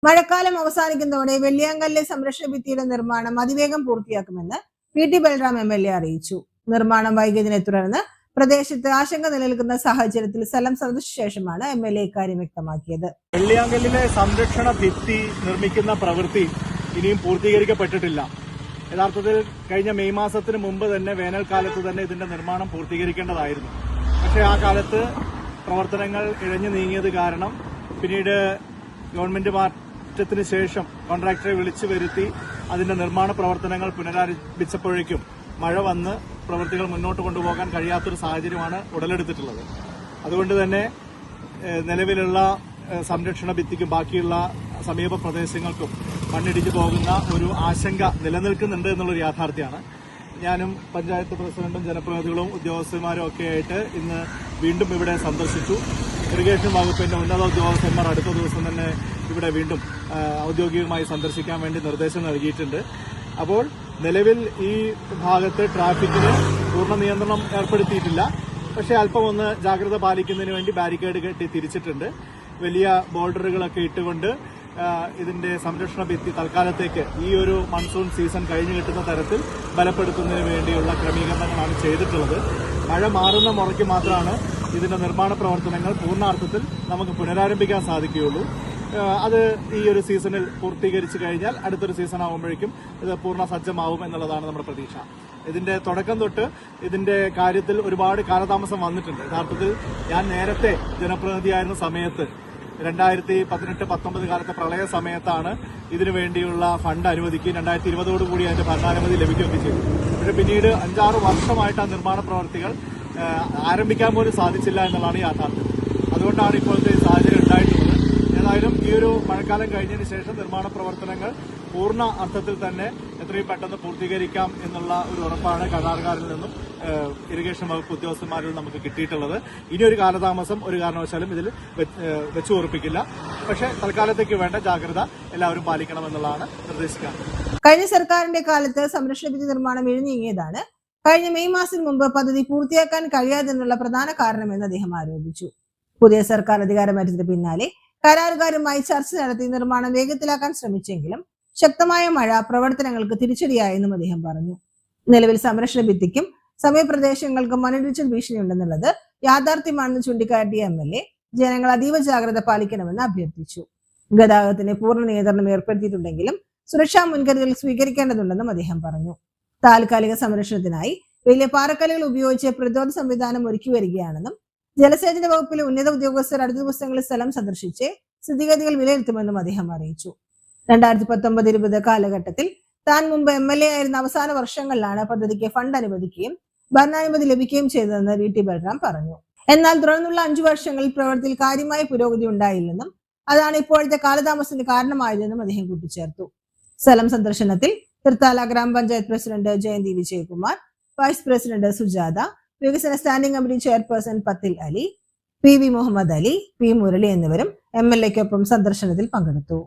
മഴക്കാലം അവസാനിക്കുന്നതോടെ വെള്ളിയാങ്കല്ല് സംരക്ഷണ ഭിത്തിയുടെ നിർമ്മാണം അതിവേഗം പൂർത്തിയാക്കുമെന്ന് പി.ടി. ബൽറാം എം.എൽ.എ. അറിയിച്ചു. നിർമ്മാണം വൈകിയതിനെ തുടർന്ന് പ്രദേശത്ത് ആശങ്ക നിലനിൽക്കുന്ന സാഹചര്യത്തിൽ സ്ഥലം സന്ദർശിച്ച ശേഷമാണ് എം.എൽ.എ. ഇക്കാര്യം വ്യക്തമാക്കിയത്. വെള്ളിയാങ്കല്ലിലെ സംരക്ഷണ ഭിത്തി നിർമ്മിക്കുന്ന പ്രവൃത്തി ഇനിയും പൂർത്തീകരിക്കപ്പെട്ടിട്ടില്ല. യഥാർത്ഥത്തിൽ കഴിഞ്ഞ മെയ് മാസത്തിന് മുമ്പ് തന്നെ വേനൽക്കാലത്ത് തന്നെ ഇതിന്റെ നിർമ്മാണം പൂർത്തീകരിക്കേണ്ടതായിരുന്നു. പക്ഷേ ആ കാലത്ത് പ്രവർത്തനങ്ങൾ ഇഴഞ്ഞു നീങ്ങിയത് കാരണം പിന്നീട് ഗവൺമെന്റ് മാറ്റത്തിന് ശേഷം കോൺട്രാക്ടറെ വിളിച്ചു വരുത്തി അതിന്റെ നിർമ്മാണ പ്രവർത്തനങ്ങൾ പുനരാരംഭിച്ചപ്പോഴേക്കും മഴ വന്ന് പ്രവൃത്തികൾ മുന്നോട്ട് കൊണ്ടുപോകാൻ കഴിയാത്തൊരു സാഹചര്യമാണ് ഉടലെടുത്തിട്ടുള്ളത്. അതുകൊണ്ട് തന്നെ നിലവിലുള്ള സംരക്ഷണ ഭിത്തിക്കും ബാക്കിയുള്ള സമീപ പ്രദേശങ്ങൾക്കും മണ്ണിടിച്ചു പോകുന്ന ഒരു ആശങ്ക നിലനിൽക്കുന്നുണ്ട് എന്നുള്ളൊരു യാഥാർത്ഥ്യമാണ്. ഞാനും പഞ്ചായത്ത് പ്രസിഡന്റും ജനപ്രതിനിധികളും ഉദ്യോഗസ്ഥന്മാരും ഒക്കെ ആയിട്ട് ഇന്ന് വീണ്ടും ഇവിടെ സന്ദർശിച്ചു. ഇറിഗേഷൻ വകുപ്പിന്റെ ഉന്നത ഉദ്യോഗസ്ഥന്മാർ അടുത്ത ദിവസം തന്നെ ഇവിടെ വീണ്ടും ഔദ്യോഗികമായി സന്ദർശിക്കാൻ വേണ്ടി നിർദ്ദേശം നൽകിയിട്ടുണ്ട്. അപ്പോൾ നിലവിൽ ഈ ഭാഗത്ത് ട്രാഫിക്കിന് പൂർണ്ണ നിയന്ത്രണം ഏർപ്പെടുത്തിയിട്ടില്ല. പക്ഷേ അല്പം ഒന്ന് ജാഗ്രത പാലിക്കുന്നതിന് വേണ്ടി ബാരിക്കേഡ് കെട്ടി തിരിച്ചിട്ടുണ്ട്. വലിയ ബോർഡറുകളൊക്കെ ഇട്ടുകൊണ്ട് ഇതിന്റെ സംരക്ഷണ ഭിത്തി തൽക്കാലത്തേക്ക് ഈ ഒരു മൺസൂൺ സീസൺ കഴിഞ്ഞു കിട്ടുന്ന തരത്തിൽ ബലപ്പെടുത്തുന്നതിന് വേണ്ടിയുള്ള ക്രമീകരണങ്ങളാണ് ചെയ്തിട്ടുള്ളത്. മഴ മാറുന്ന മുറയ്ക്ക് മാത്രമാണ് ഇതിന്റെ നിർമ്മാണ പ്രവർത്തനങ്ങൾ പൂർണ്ണാർത്ഥത്തിൽ നമുക്ക് പുനരാരംഭിക്കാൻ സാധിക്കുകയുള്ളൂ. അത് ഈ ഒരു സീസണിൽ പൂർത്തീകരിച്ചു കഴിഞ്ഞാൽ അടുത്തൊരു സീസൺ ആകുമ്പോഴേക്കും ഇത് പൂർണ്ണ സജ്ജമാവും എന്നുള്ളതാണ് നമ്മുടെ പ്രതീക്ഷ. ഇതിന്റെ തുടക്കം തൊട്ട് ഇതിന്റെ കാര്യത്തിൽ ഒരുപാട് കാലതാമസം വന്നിട്ടുണ്ട്. യഥാർത്ഥത്തിൽ ഞാൻ നേരത്തെ ജനപ്രതിനിധിയായിരുന്ന സമയത്ത് 2018-19 കാലത്തെ പ്രളയ സമയത്താണ് ഇതിനു വേണ്ടിയുള്ള ഫണ്ട് അനുവദിക്കുകയും 2020 അതിന്റെ ഭരണാനുമതി ലഭിക്കുകയൊക്കെ ചെയ്തു. പക്ഷേ പിന്നീട് 5-6 വർഷമായിട്ട് ആ നിർമ്മാണ പ്രവർത്തികൾ ആരംഭിക്കാൻ പോലും സാധിച്ചില്ല എന്നുള്ളതാണ് യാഥാർത്ഥ്യം. അതുകൊണ്ടാണ് ഇപ്പോഴത്തെ സാഹചര്യം ഉണ്ടായിട്ടുള്ളത്. ഏതായാലും ഈ ഒരു മഴക്കാലം കഴിഞ്ഞതിന് ശേഷം നിർമ്മാണ പ്രവർത്തനങ്ങൾ പൂർണ്ണ അർത്ഥത്തിൽ തന്നെ എത്രയും പെട്ടെന്ന് പൂർത്തീകരിക്കാം എന്നുള്ള ഒരു ഉറപ്പാണ് കരാറുകാരിൽ നിന്നും ഇറിഗേഷൻ വകുപ്പ് ഉദ്യോഗസ്ഥന്മാരിൽ നമുക്ക് കിട്ടിയിട്ടുള്ളത്. ഇനിയൊരു കാലതാമസം ഒരു കാരണവശാലും ഇതിൽ വെച്ചു ഉറപ്പിക്കില്ല. പക്ഷേ തൽക്കാലത്തേക്ക് വേണ്ട ജാഗ്രത എല്ലാവരും പാലിക്കണമെന്നുള്ളതാണ് നിർദ്ദേശിക്കുന്നത്. കഴിഞ്ഞ സർക്കാരിന്റെ കാലത്ത് സംരക്ഷണ ഭിത്തി നിർമ്മാണം എഴുന്നീങ്ങിയതാണ് കഴിഞ്ഞ മെയ് മാസത്തിന് മുമ്പ് പദ്ധതി പൂർത്തിയാക്കാൻ കഴിയാതെന്നുള്ള പ്രധാന കാരണമെന്ന് അദ്ദേഹം ആരോപിച്ചു. പുതിയ സർക്കാർ അധികാരമേറ്റതിന് പിന്നാലെ കരാറുകാരുമായി ചർച്ച നടത്തി നിർമ്മാണം വേഗത്തിലാക്കാൻ ശ്രമിച്ചെങ്കിലും ശക്തമായ മഴ പ്രവർത്തനങ്ങൾക്ക് തിരിച്ചടിയായെന്നും അദ്ദേഹം പറഞ്ഞു. നിലവിൽ സംരക്ഷണ ഭിത്തിക്കും സമീപപ്രദേശങ്ങൾക്കും മണ്ണിടിച്ചിൽ ഭീഷണിയുണ്ടെന്നുള്ളത് യാഥാർത്ഥ്യമാണെന്ന് ചൂണ്ടിക്കാട്ടിയ എം.എൽ.എ. ജനങ്ങൾ അതീവ ജാഗ്രത പാലിക്കണമെന്ന് അഭ്യർത്ഥിച്ചു. ഗതാഗതത്തിന് പൂർണ്ണ നിയന്ത്രണം ഏർപ്പെടുത്തിയിട്ടുണ്ടെങ്കിലും സുരക്ഷാ മുൻകരുതൽ സ്വീകരിക്കേണ്ടതുണ്ടെന്നും അദ്ദേഹം പറഞ്ഞു. താൽക്കാലിക സംരക്ഷണത്തിനായി വലിയ പാറക്കല്ലുകൾ ഉപയോഗിച്ച് പ്രതിരോധ സംവിധാനം ഒരുക്കി വരികയാണെന്നും ജലസേചന വകുപ്പിലെ ഉന്നത ഉദ്യോഗസ്ഥർ അടുത്ത ദിവസങ്ങളിൽ സ്ഥലം സന്ദർശിച്ച് സ്ഥിതിഗതികൾ വിലയിരുത്തുമെന്നും അദ്ദേഹം അറിയിച്ചു. 2019-20 കാലഘട്ടത്തിൽ താൻ മുമ്പ് എം.എൽ.എ. ആയിരുന്ന അവസാന വർഷങ്ങളിലാണ് പദ്ധതിക്ക് ഫണ്ട് അനുവദിക്കുകയും ഭരണാനുമതി ലഭിക്കുകയും ചെയ്തതെന്ന് പി.ടി. ബൽറാം പറഞ്ഞു. എന്നാൽ തുടർന്നുള്ള 5 വർഷങ്ങളിൽ പ്രവൃത്തിയിൽ കാര്യമായ പുരോഗതി ഉണ്ടായില്ലെന്നും അതാണ് ഇപ്പോഴത്തെ കാലതാമസത്തിന് കാരണമായതെന്നും അദ്ദേഹം കൂട്ടിച്ചേർത്തു. സ്ഥലം സന്ദർശനത്തിൽ തൃത്താല ഗ്രാമപഞ്ചായത്ത് president Jayanthi Vijayakumar, vice president Sujatha, വികസന standing committee chairperson Pathil Ali, P V. Muhammad Ali, P. Murali എന്നിവരും എം.എൽ.എക്കൊപ്പം സന്ദർശനത്തിൽ പങ്കെടുത്തു.